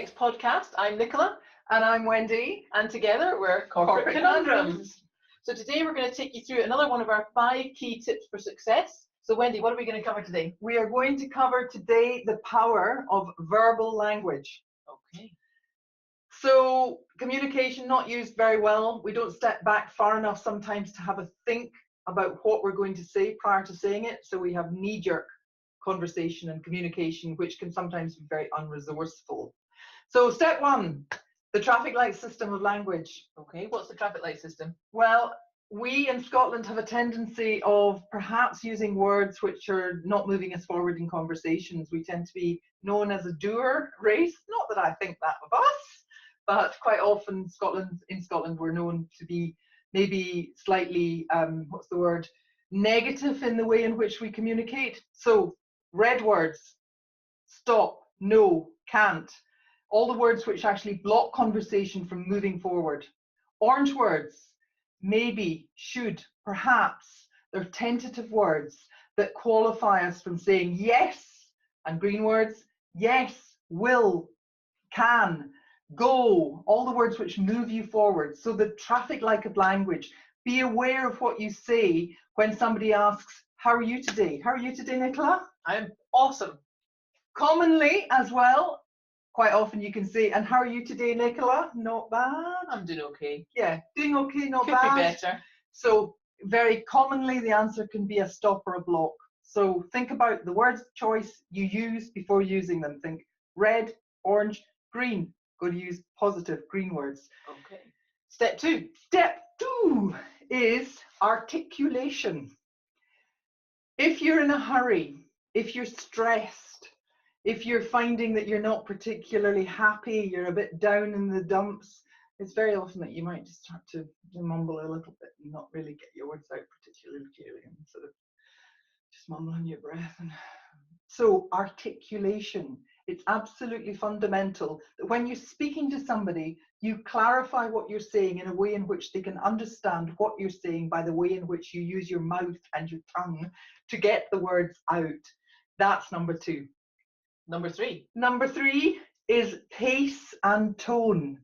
next podcast. I'm Nicola. And I'm Wendy. And together we're Corporate Conundrums. So today we're going to take you through another one of our 5 key tips for success. So Wendy, what are we going to cover today? We are going to cover today the power of verbal language. Okay. So communication not used very well. We don't step back far enough sometimes to have a think about what we're going to say prior to saying it. So we have knee-jerk conversation and communication, which can sometimes be very unresourceful. So step 1, the traffic light system of language. Okay, what's the traffic light system? Well, we in Scotland have a tendency of perhaps using words which are not moving us forward in conversations. We tend to be known as a doer race. Not that I think that of us, but quite often in Scotland we're known to be maybe slightly, negative in the way in which we communicate. So red words, stop, no, can't. All the words which actually block conversation from moving forward. Orange words, maybe, should, perhaps. They're tentative words that qualify us from saying yes. And green words, yes, will, can, go. All the words which move you forward. So the traffic light of language. Be aware of what you say when somebody asks, how are you today? How are you today, Nicola? I'm awesome. Commonly as well, quite often you can say, and how are you today, Nicola? Not bad. I'm doing okay. Yeah, doing okay, not Could bad. be better. So very commonly the answer can be a stop or a block. So think about the word choice you use before using them. Think red, orange, green. Go to use positive green words. Okay. Step 2. Step 2 is articulation. If you're in a hurry, if you're stressed, if you're finding that you're not particularly happy, you're a bit down in the dumps, it's very often that you might just start to mumble a little bit and not really get your words out particularly clearly and sort of just mumble on your breath. So articulation, it's absolutely fundamental that when you're speaking to somebody, you clarify what you're saying in a way in which they can understand what you're saying by the way in which you use your mouth and your tongue to get the words out. That's number 2. Number 3. Number 3 is pace and tone.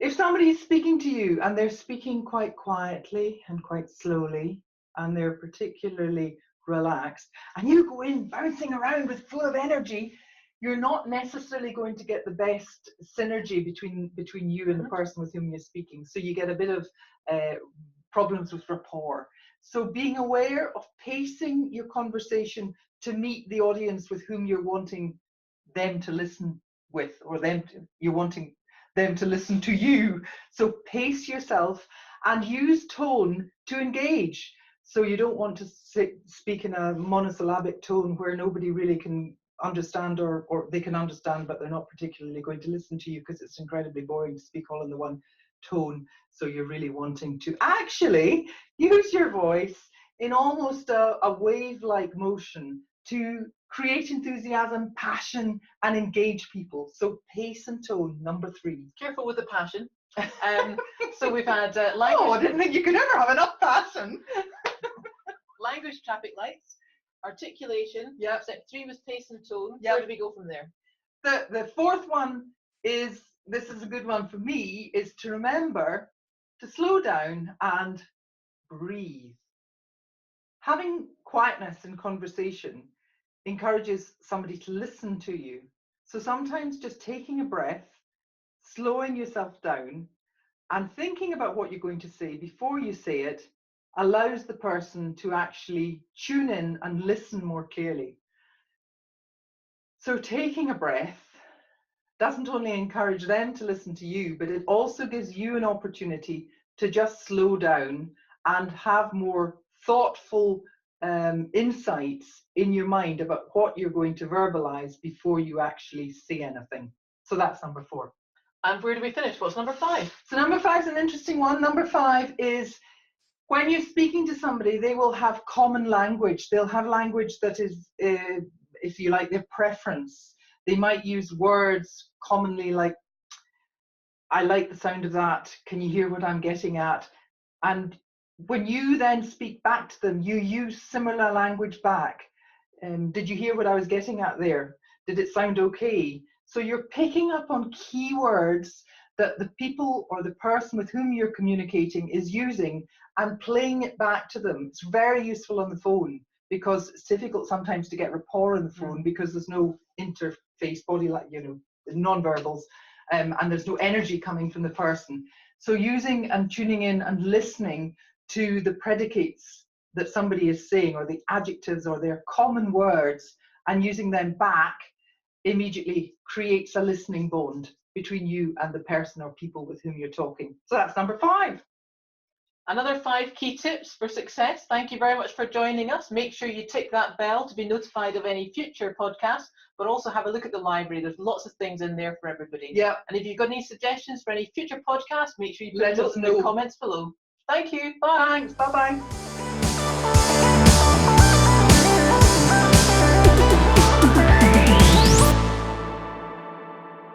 If somebody is speaking to you and they're speaking quite quietly and quite slowly and they're particularly relaxed and you go in bouncing around with full of energy, you're not necessarily going to get the best synergy between you and the person with whom you're speaking. So you get a bit of problems with rapport. So being aware of pacing your conversation to meet the audience with whom you're wanting them to listen with, or you're wanting them to listen to you. So pace yourself and use tone to engage. So you don't want to speak in a monosyllabic tone where nobody really can understand, or they can understand but they're not particularly going to listen to you because it's incredibly boring to speak all in the one tone. So you're really wanting to actually use your voice in almost a wave-like motion to create enthusiasm, passion, and engage people. So pace and tone, number 3. Careful with the passion. So we've had language. Oh, I didn't think you could ever have enough passion. Language traffic lights, articulation. Yep. Step 3 was pace and tone. Yep. Where do we go from there? The 4th one is, this is a good one for me, is to remember to slow down and breathe. Having quietness in conversation encourages somebody to listen to you. So sometimes just taking a breath, slowing yourself down, and thinking about what you're going to say before you say it allows the person to actually tune in and listen more clearly. So taking a breath doesn't only encourage them to listen to you, but it also gives you an opportunity to just slow down and have more thoughtful insights in your mind about what you're going to verbalize before you actually say anything. So that's number 4. And where do we finish? What's number 5? So number 5 is an interesting one. Number 5 is when you're speaking to somebody, they will have common language. They'll have language that is, if you like, their preference. They might use words commonly like, I like the sound of that. Can you hear what I'm getting at? And when you then speak back to them, you use similar language back. Did you hear what I was getting at there? Did it sound okay? So you're picking up on keywords that the people or the person with whom you're communicating is using and playing it back to them. It's very useful on the phone because it's difficult sometimes to get rapport on the phone because there's no interface, body, like, you know, non-verbals, and there's no energy coming from the person. So using and tuning in and listening to the predicates that somebody is saying, or the adjectives or their common words, and using them back immediately creates a listening bond between you and the person or people with whom you're talking. So that's number 5. Another 5 key tips for success. Thank you very much for joining us. Make sure you tick that bell to be notified of any future podcasts, but also have a look at the library. There's lots of things in there for everybody. Yeah. And if you've got any suggestions for any future podcasts, make sure you Let put us those in the know. comments below. Thank you. Bye. Thanks. Bye-bye.